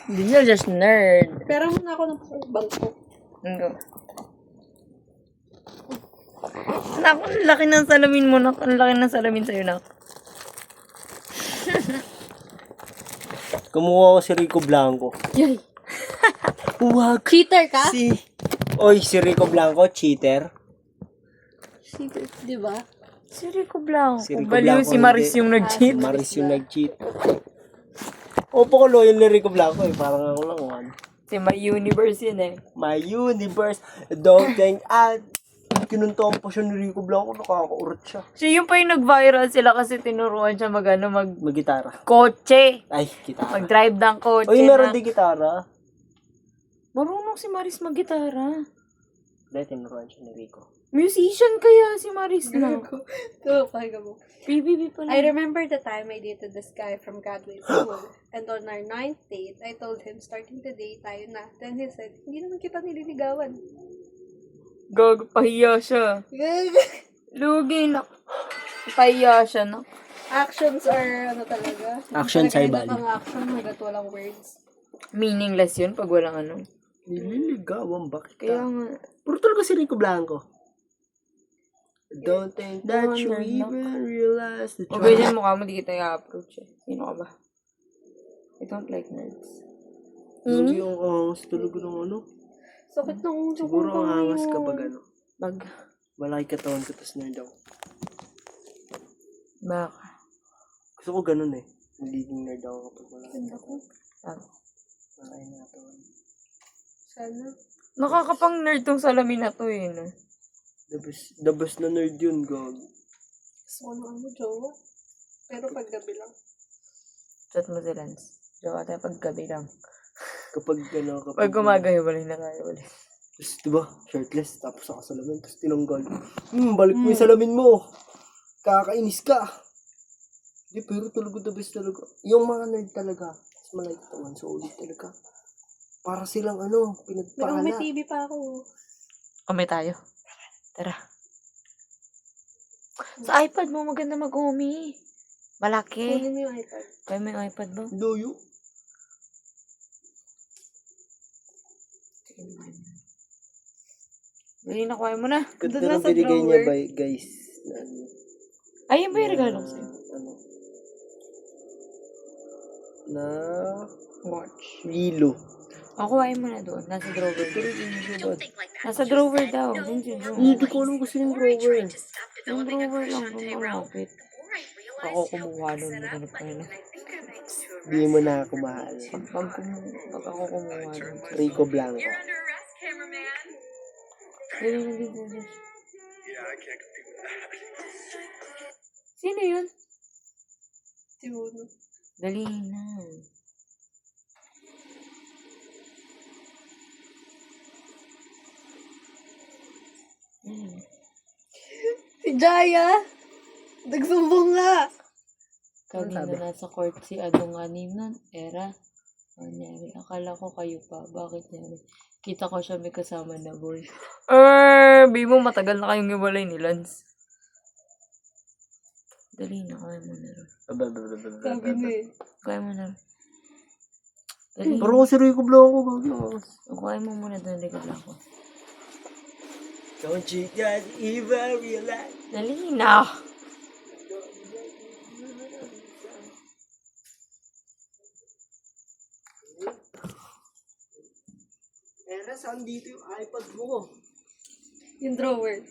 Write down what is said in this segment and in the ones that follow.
Hindi niya just nerd. Pero muna ako ng bangko. Naku, ang laki ng salamin mo, nak. Ang laki ng salamin sa'yo, nak. Kumuha ko si Rico Blanco. Yay. Huwag. Cheater ka? Oy, si Rico Blanco, cheater. Cheater, di ba? Si Rico Blanco. Si Rico Baliw, Blanco, si Maris hindi. yung nag-cheat. Si Maris yung nag-cheat. Opo ko loyal ni Rico Blanco eh. Parang ako lang one. Si My Universe yun eh. My universe. Don't think kinuntawan pa siya ni Rico Blanco. Nakakaurot siya. Siya yung pa yung nag-viral sila kasi tinuruan siya Mag-gitara. kotse. Ay, gitara. Mag-drive ng kotse. Oy, meron na. din gitara. Marunong si Maris mag-gitara. Dahil tinuruan siya ni Rico. Musician kaya si Maris na. Ito, pahiga mo. PBB pala. I remember the time I dated this guy from graduate school. And on our 9th date, I told him, starting today, tayo na. Then he said, hindi naman kita nililigawan. Gag, pahiya siya. Lugi na. Pahiya siya na. Actions are, ano talaga? Actions ay Talaga value. ang action, hanggat walang words. Meaningless yun pag walang ano. Nililigawan, bakit Kaya ka? nga. Puro talaga si Rico Blanco. Don't think that you even realize the O ganyan mukha mo, di kita i-approach eh. Sino ka ba? I don't like nerds. Hindi yung angas talaga ng ano. Sakit ng ulo ko. Siguro ang angas kapag ano. Pag, Malaki katawan ko, tas nerd ako. baka. Gusto ko ganun eh. Nagiging nerd ako kapag malaki Ganda katawan. ko. Malaki na katawan. Sana. Nakakapang nerd tong salamin na to eh. No? The best na nerd yun, gag. Gusto ko na ano, jowa. Pero paggabi lang. Chat mo si Lance. Jowa tayo pag gabi lang. Kapag ano, Pag gumagayo, wala na kaya wala. Tapos diba, shirtless, tapos ako salamin, tapos tinanggal. Balik mo yung salamin mo. Kakainis ka. Di, pero talaga the best talaga. Yung mga nerd talaga, mas malaki katawan, solid talaga. Para silang ano, Pero pinagpala. may TV pa ako. Umi tayo. Tara. Sa iPad mo, maganda mag-umi. Malaki. Kunin mo yung iPad. Kaya may iPad ba? Loyo. Dali na, kuha mo na. Ganda Doon na ng sa binigay niya, drawer. guys. Na, Ayun ba yung regalo ko sa'yo? ano, na Watch. Lilo. Ako, kuhain mo na doon. Nasa drawer. Nasa drawer daw. Hindi ko alam kasi yung drawer. Yung drawer lang kung malapit. Ako kumuha doon. Maghanap ka na. Hindi mo na ako mahal. Pag ako kumuha doon. Rico Blanco. Dali na dito. Sino yun? Tiwuno. Dali na. Si Jaya! Nagsumbong nga! Kanina sabi? nasa court si Adong Anim nun. Era. Nangyari. Akala ko kayo pa. Bakit nangyari? Kita ko siya may kasama na boy. Bimo, matagal na kayong iwalay ni Lance. Dali na, kaya mo na rin. Sabi niya eh. Kaya mo na rin. Dali. Pero ko si Rico Blanco, gagawin. Kaya mo muna doon, ligat ako. Don't you just even realize? Dali na. Era, saan dito yung iPad mo? Yung drawer.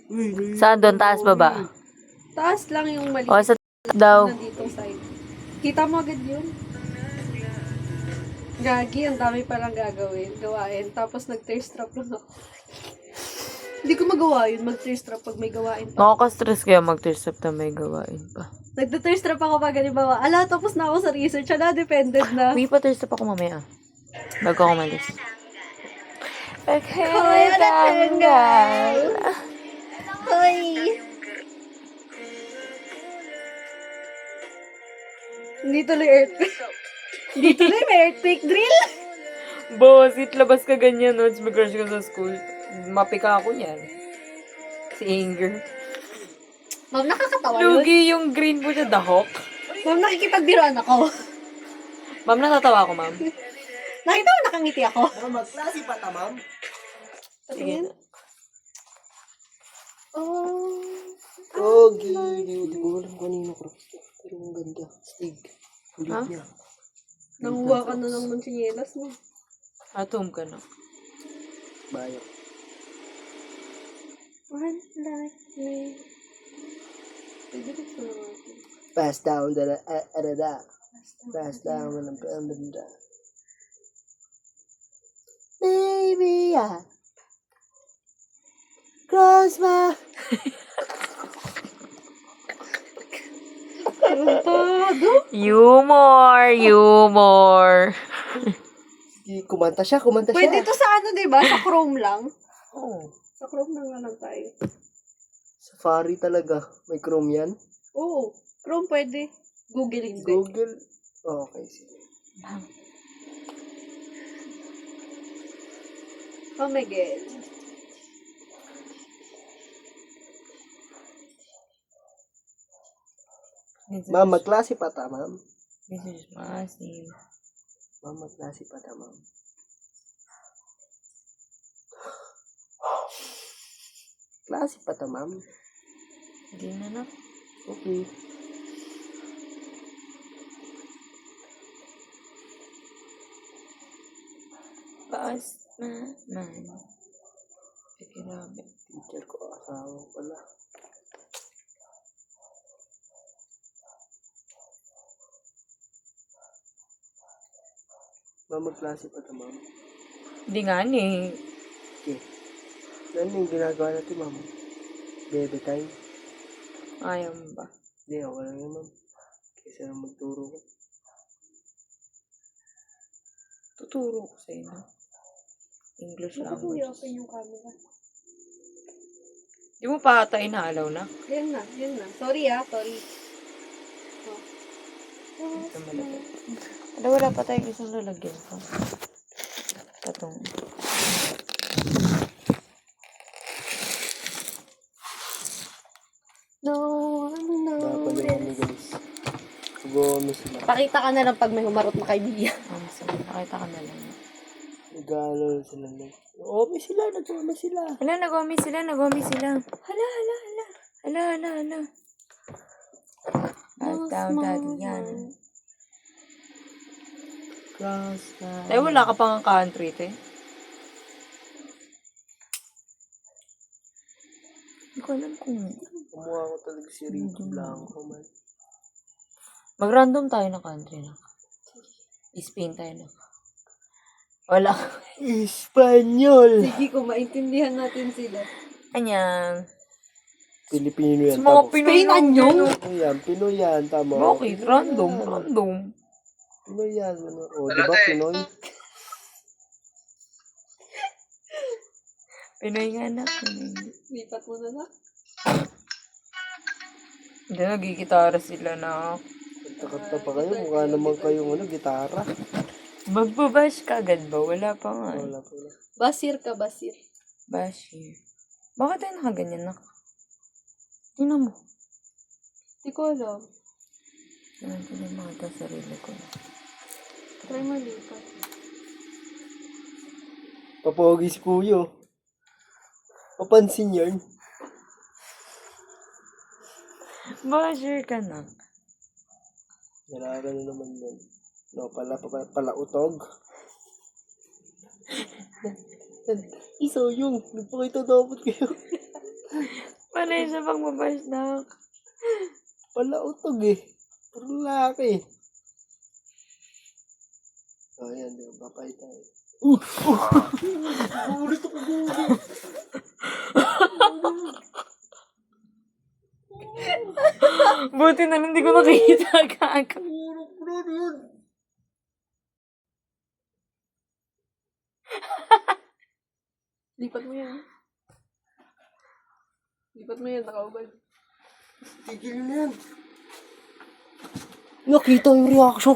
Saan doon? Taas baba? Taas lang yung mali. O, sa daw. Nandito side. Kita mo agad yun? Gagi, ang dami palang gawain. Tapos nag-thirst trap lang ako. Hindi ko magawa yun, mag-thirst trap pag may gawain pa. Nakaka-stress kaya mag-thirst na may gawain pa. Nagda-thirst trap ako pag halimbawa, tapos na ako sa research, depended na. Uy, pa-thirst up ako mamaya. Bago ako malis. Okay, Hoy, tanggal. Hoy! Hindi tuloy earthquake. Hindi tuloy may earthquake drill. Bosit, labas ka ganyan, no? May crush ka sa school. Mapika ako niyan. Si Anger. Ma'am, nakakatawa yun. Lugi yung green po siya, dahok. Ma'am, nakikipagbiruan ako. Ma'am, natatawa ako, ma'am. Nakita mo nakangiti ako? Ma'am, klase pa ta, ma'am. Patingin. Oh. Pogi. Di ko alam kanino ko. Pero ang ganda. Stig. Ulit Ha? niya. Nanguha ka na ng mansinyelas mo. Atom ka na. Bayo. One like me. Pwede ko sa natin. Pass down the da. Pass down the Baby, I cross my... Tarantado. Humor. Kumanta siya. Pwede to sa ano, diba? Sa Chrome lang. Oh, Sa Chrome lang na lang tayo. Safari talaga. May Chrome yan. Oo. Chrome pwede. Google hindi. Google. Oh, okay, sige. Oh my God. Ma'am, magklase pa ta, ma'am. This is massive. Ma'am, magklase pa ta, ma'am. Klase pa ta, ma'am. Hindi na na. Okay. Paas na man. Grabe. Teacher ko, asawa pala. Ma'am, magklase pa ta, ma'am. Hindi nga ni. Okay. Ano yung ginagawa natin, ma'am? Baby time? Ayaw mo ba? Hindi, ako lang yun, ma'am. Kaysa na magturo ko. Tuturo ko sa inyo. English Bakit hindi language. open yung camera? Di mo pa ata inaalaw na? Yan na, yan na. Sorry sorry. Oh. Ito malagay. Wala pa tayong isang lalagyan pa. Katong. No, no. Babalik kami, guys. Gumis na. Pakita ka na lang pag may humarot na kaibigan. Sige, nakita ka na lang. Nag-aalala sila lang. Oo, may sila. Nagkama sila. Hala, nagwami sila. Hala. Pass down, daddy, yan. Cross na. Tayo, wala ka pang country, te. Hindi ko alam kung... Kumuha ko talaga si Rico Blanco, man. Mag-random tayo na country na. Spain tayo na. Wala. Espanyol! Sige, kung maintindihan natin sila. Anyang. Pilipino yan. Sa mga Tama. Pinoy lang anyong? yan, oh. Ano yan? Pinoy yan. Tama. Bakit? Random. Pinoy yan. Ano? O, di ba Pinoy? Pinoy nga na. Lipat mo na na. Hindi, nagigitara sila na. Takata pa kayo. Mukha naman kayong gitara. Magbabash ka agad ba? Wala pa nga. Wala pa wala. Basir ka, basir. Bashir. Bakit tayo nakaganyan na? Tingnan mo. Hindi ko alam. Tingnan ko yung mga sarili ko. Try mo lipat. Papogi si Kuyo. Papansin yan. Bashir ka na. Nalaga na naman yan. No, pala utog. Isaw yung. Nagpakita dapat kayo. Panay sa pagbabash na. Pala utog eh. Puro lalaki. So, ayan. Papay tayo. Ulit ako bulit. Buti na lang hindi ko nakikita kaka. Lipat mo yan. Lipat mo yan, nakaubad. Tigil na yan. Nakita yung reaction ko.